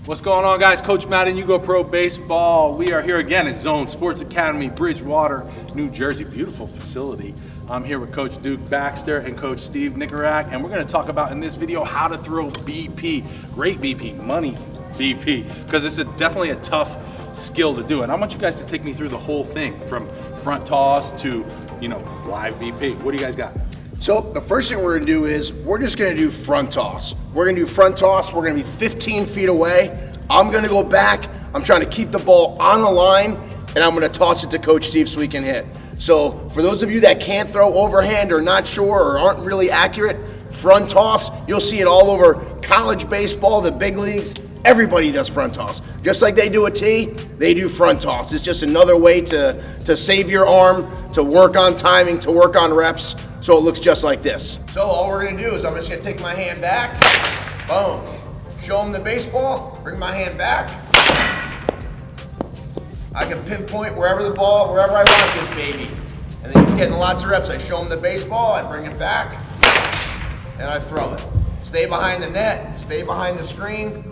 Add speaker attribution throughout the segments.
Speaker 1: What's going on, guys? Coach Matt and YouGoProBaseball. We are here again at Zone Sports Academy, Bridgewater, New Jersey. Beautiful facility. I'm here with Coach Duke Baxter and Coach Steve Nicorak, and we're going to talk about in this video how to throw BP, great BP, money BP, because it's definitely a tough skill to do. And I want you guys to take me through the whole thing from front toss to, live BP. What do you guys got?
Speaker 2: So the first thing we're gonna do is we're just gonna do front toss. We're gonna do front toss. We're gonna be 15 feet away. I'm gonna go back. I'm trying to keep the ball on the line, and I'm gonna toss it to Coach Steve so we can hit. So for those of you that can't throw overhand or not sure or aren't really accurate, front toss, you'll see it all over college baseball, the big leagues. Everybody does front toss. Just like they do a tee, they do front toss. It's just another way to save your arm, to work on timing, to work on reps, so it looks just like this. So all we're gonna do is I'm just gonna take my hand back, boom. Show them the baseball, bring my hand back. I can pinpoint wherever I want this baby. And then he's getting lots of reps. I show him the baseball, I bring it back, and I throw it. Stay behind the net, stay behind the screen.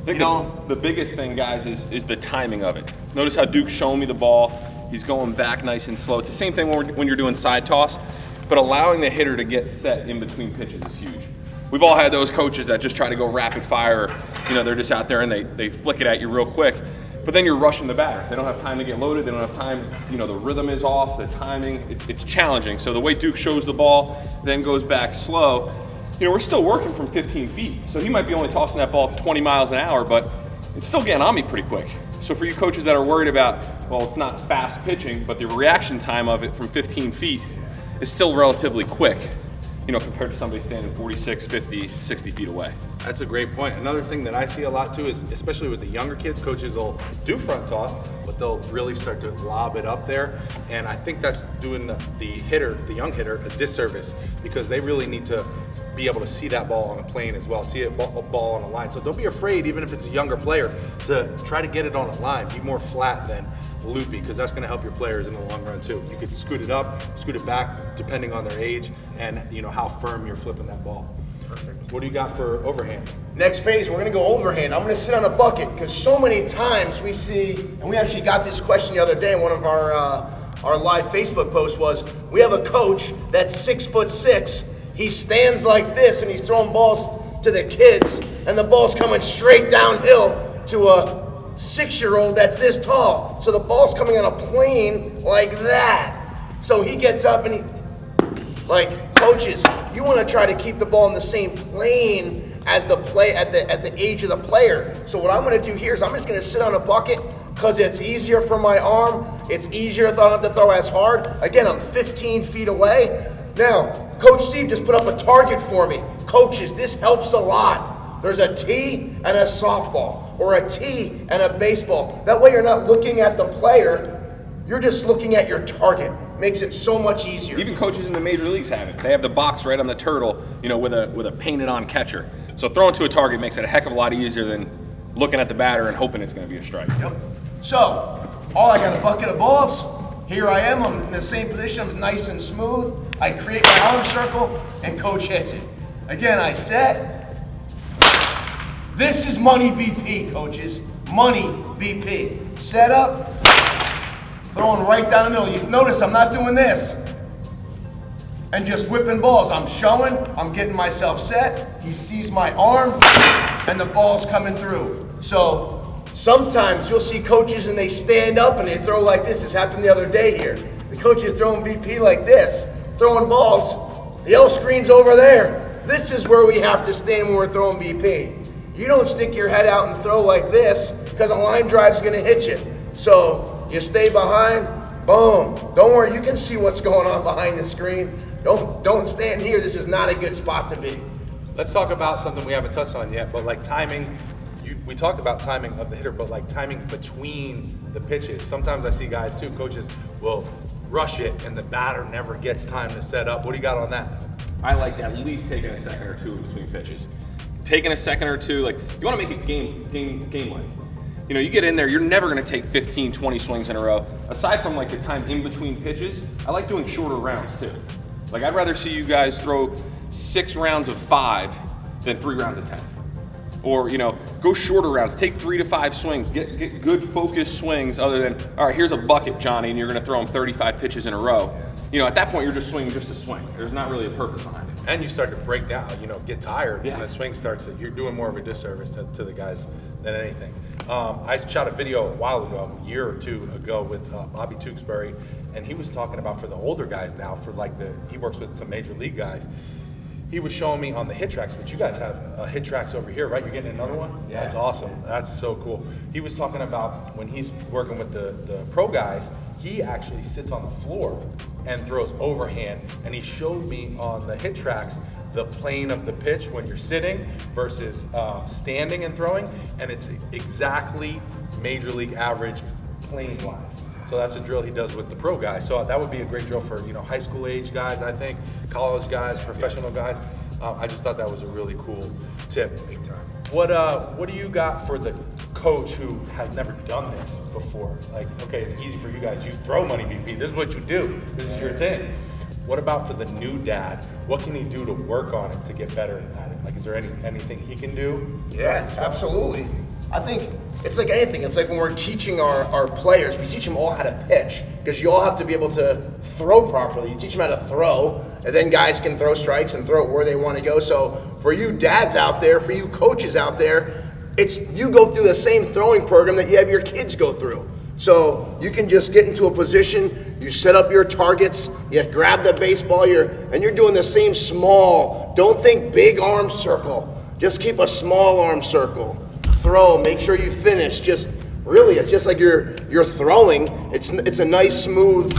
Speaker 3: I think the biggest thing, guys, is the timing of it. Notice how Duke's showing me the ball. He's going back nice and slow. It's the same thing when you're doing side toss, but allowing the hitter to get set in between pitches is huge. We've all had those coaches that just try to go rapid fire. They're just out there and they flick it at you real quick, but then you're rushing the batter. They don't have time to get loaded. They don't have time, the rhythm is off, the timing, it's challenging. So the way Duke shows the ball, then goes back slow, we're still working from 15 feet. So he might be only tossing that ball 20 miles an hour, but it's still getting on me pretty quick. So for you coaches that are worried about, well, it's not fast pitching, but the reaction time of it from 15 feet is still relatively quick, compared to somebody standing 46, 50, 60 feet away.
Speaker 1: That's a great point. Another thing that I see a lot too is, especially with the younger kids, coaches will do front toss, but they'll really start to lob it up there. And I think that's doing the young hitter, a disservice, because they really need to be able to see that ball on a plane as well, see a ball on a line. So don't be afraid, even if it's a younger player, to try to get it on a line. Be more flat than loopy, because that's going to help your players in the long run too. You could scoot it up, scoot it back, depending on their age and how firm you're flipping that ball. Perfect. What do you got for overhand?
Speaker 2: Next phase, we're gonna go overhand. I'm gonna sit on a bucket, because so many times we see, and we actually got this question the other day in one of our live Facebook posts, was we have a coach that's 6'6". He stands like this and he's throwing balls to the kids, and the ball's coming straight downhill to a 6-year-old that's this tall. So the ball's coming on a plane like that. So he gets up and coaches, you want to try to keep the ball in the same plane as the age of the player. So what I'm going to do here is I'm just going to sit on a bucket, because it's easier for my arm. It's easier, I don't have to throw as hard. Again, I'm 15 feet away. Now, Coach Steve just put up a target for me. Coaches, this helps a lot. There's a tee and a softball, or a tee and a baseball. That way you're not looking at the player, you're just looking at your target. Makes it so much easier.
Speaker 3: Even coaches in the major leagues have it. They have the box right on the turtle, with a painted on catcher. So throwing to a target makes it a heck of a lot easier than looking at the batter and hoping it's going to be a strike.
Speaker 2: Yep. So, I got a bucket of balls. Here I am, I'm in the same position, I'm nice and smooth. I create my arm circle, and coach hits it. Again, I set. This is money BP, coaches. Money BP. Set up. Throwing right down the middle. You notice I'm not doing this and just whipping balls. I'm showing, I'm getting myself set. He sees my arm, and the ball's coming through. So sometimes you'll see coaches and they stand up and they throw like this. This happened the other day here. The coach is throwing BP like this, throwing balls. The L screen's over there. This is where we have to stand when we're throwing BP. You don't stick your head out and throw like this, because a line drive's gonna hit you. So you stay behind, boom. Don't worry, you can see what's going on behind the screen. Don't stand here. This is not a good spot to be.
Speaker 1: Let's talk about something we haven't touched on yet, but like timing. We talked about timing of the hitter, but like timing between the pitches. Sometimes I see guys too, coaches will rush it and the batter never gets time to set up. What do you got on that?
Speaker 3: I like at least taking a second or two in between pitches. Taking a second or two, you want to make it game-like. You get in there, you're never going to take 15, 20 swings in a row. Aside from the time in between pitches, I like doing shorter rounds too. I'd rather see you guys throw 6 rounds of 5 than 3 rounds of 10. Or, you know, go shorter rounds, take 3 to 5 swings, get good focused swings other than, all right, here's a bucket, Johnny, and you're gonna throw him 35 pitches in a row. You know, at that point, you're just swinging just to swing. There's not really a purpose behind it.
Speaker 1: And you start to break down, you know, get tired, and the swing starts, you're doing more of a disservice to the guys than anything. I shot a video a while ago, a year or two ago, with Bobby Tewksbury, and he was talking about for the older guys now, for like he works with some major league guys. He was showing me on the hit tracks, but you guys have hit tracks over here, right? You're getting another one? Yeah. That's awesome. That's so cool. He was talking about when he's working with the pro guys, he actually sits on the floor and throws overhand. And he showed me on the hit tracks the plane of the pitch when you're sitting versus standing and throwing, and it's exactly major league average plane wise. So that's a drill he does with the pro guys. So that would be a great drill for, you know, high school age guys, I think, college guys, professional guys. I just thought that was a really cool tip. Big time. What do you got for the coach who has never done this before? Like, okay, it's easy for you guys. You throw money BP. This is what you do. This is your thing. What about for the new dad? What can he do to work on it to get better at it? Like, is there anything he can do?
Speaker 2: Yeah, absolutely. I think it's like anything. It's like when we're teaching our players, we teach them all how to pitch, because you all have to be able to throw properly. You teach them how to throw, and then guys can throw strikes and throw it where they want to go. So for you dads out there, for you coaches out there, you go through the same throwing program that you have your kids go through. So you can just get into a position, you set up your targets, you grab the baseball, and you're doing the same small, don't think big arm circle. Just keep a small arm circle. Throw, make sure you finish. Just really, it's just like you're throwing. It's a nice smooth,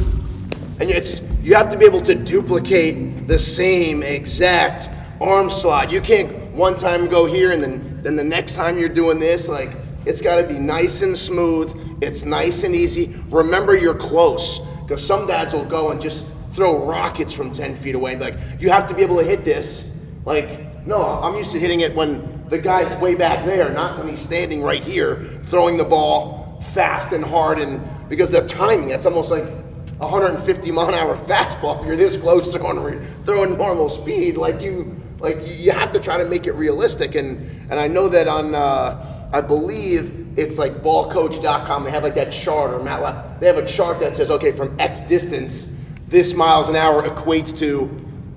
Speaker 2: and you have to be able to duplicate the same exact arm slide. You can't one time go here and then the next time you're doing this. Like, it's got to be nice and smooth. It's nice and easy. Remember, you're close, because some dads will go and just throw rockets from 10 feet away. Like, you have to be able to hit this. Like, no, I'm used to hitting it when the guy's way back there, not when he's standing right here, throwing the ball fast and hard. And because the timing, that's almost like 150 mile an hour fastball. If you're this close throwing normal speed, like you have to try to make it realistic. And I know that on, I believe it's like ballcoach.com, they have like that chart, or they have a chart that says, okay, from X distance, this miles an hour equates to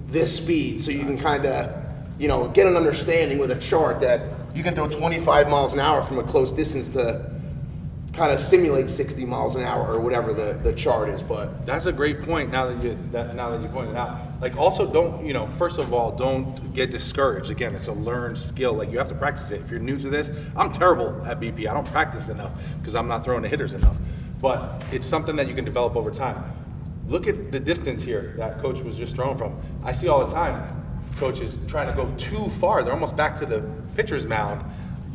Speaker 2: this speed. So you can kind of, you know, get an understanding with a chart that you can throw 25 miles an hour from a close distance to kind of simulate 60 miles an hour or whatever the chart is. But
Speaker 1: that's a great point. Now that you pointed out, like, also don't, you know, first of all, don't get discouraged. Again, it's a learned skill. Like, you have to practice it. If you're new to this, I'm terrible at BP. I don't practice enough because I'm not throwing the hitters enough. But it's something that you can develop over time. Look at the distance here that coach was just throwing from. I see all the time coaches trying to go too far. They're almost back to the pitcher's mound.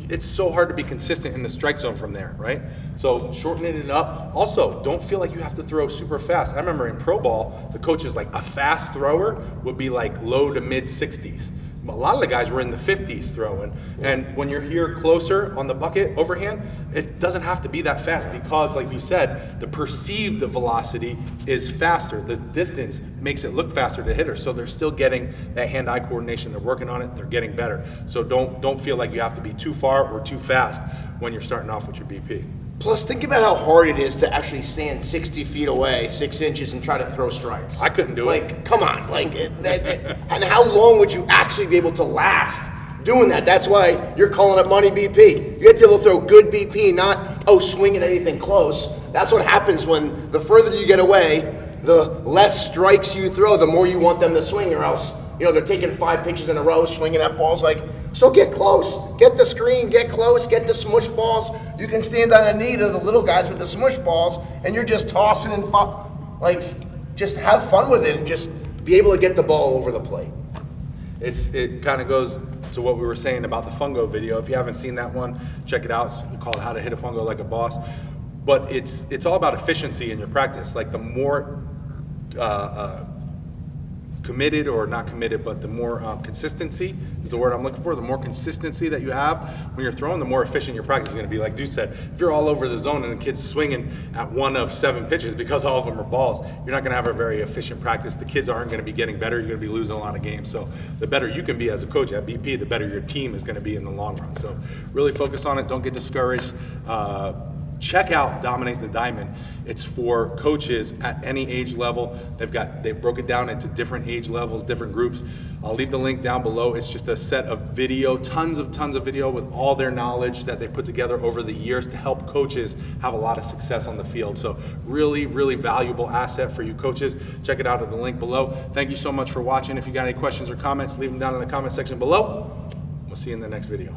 Speaker 1: It's so hard to be consistent in the strike zone from there, right? So shortening it up. Also, don't feel like you have to throw super fast. I remember in pro ball, the coaches, like, a fast thrower would be like low to mid 60s. A lot of the guys were in the 50s throwing. And when you're here closer on the bucket overhand, it doesn't have to be that fast, because, like you said, the perceived velocity is faster. The distance makes it look faster to hitters. So they're still getting that hand-eye coordination. They're working on it. They're getting better. So don't feel like you have to be too far or too fast when you're starting off with your BP.
Speaker 2: plus, think about how hard it is to actually stand 60 feet away, 6 inches, and try to throw strikes.
Speaker 1: I couldn't do it.
Speaker 2: Like, come on. Like, and how long would you actually be able to last doing that? That's why you're calling it money BP. You have to be able to throw good BP, not, swing at anything close. That's what happens when the further you get away, the less strikes you throw, the more you want them to swing, or else, they're taking 5 pitches in a row, swinging at balls. Like, so get close, get the screen, get close, get the smush balls. You can stand on a knee to the little guys with the smush balls, and you're just tossing and just have fun with it and just be able to get the ball over the plate.
Speaker 1: It kind of goes to what we were saying about the fungo video. If you haven't seen that one, check it out. It's called How to Hit a Fungo Like a Boss. But it's all about efficiency in your practice. Like, the more committed, or not committed, but the more consistency is the word I'm looking for. The more consistency that you have when you're throwing, the more efficient your practice is going to be. Like Duke said, if you're all over the zone and the kid's swinging at 1 of 7 pitches because all of them are balls, you're not going to have a very efficient practice. The kids aren't going to be getting better. You're going to be losing a lot of games. So the better you can be as a coach at BP, the better your team is going to be in the long run. So really focus on it. Don't get discouraged. Check out Dominate the Diamond. It's for coaches at any age level. They broke it down into different age levels, different groups. I'll leave the link down below. It's just a set of video, tons of video with all their knowledge that they put together over the years to help coaches have a lot of success on the field. So really, really valuable asset for you coaches. Check it out at the link below. Thank you so much for watching. If you got any questions or comments, leave them down in the comment section below. We'll see you in the next video.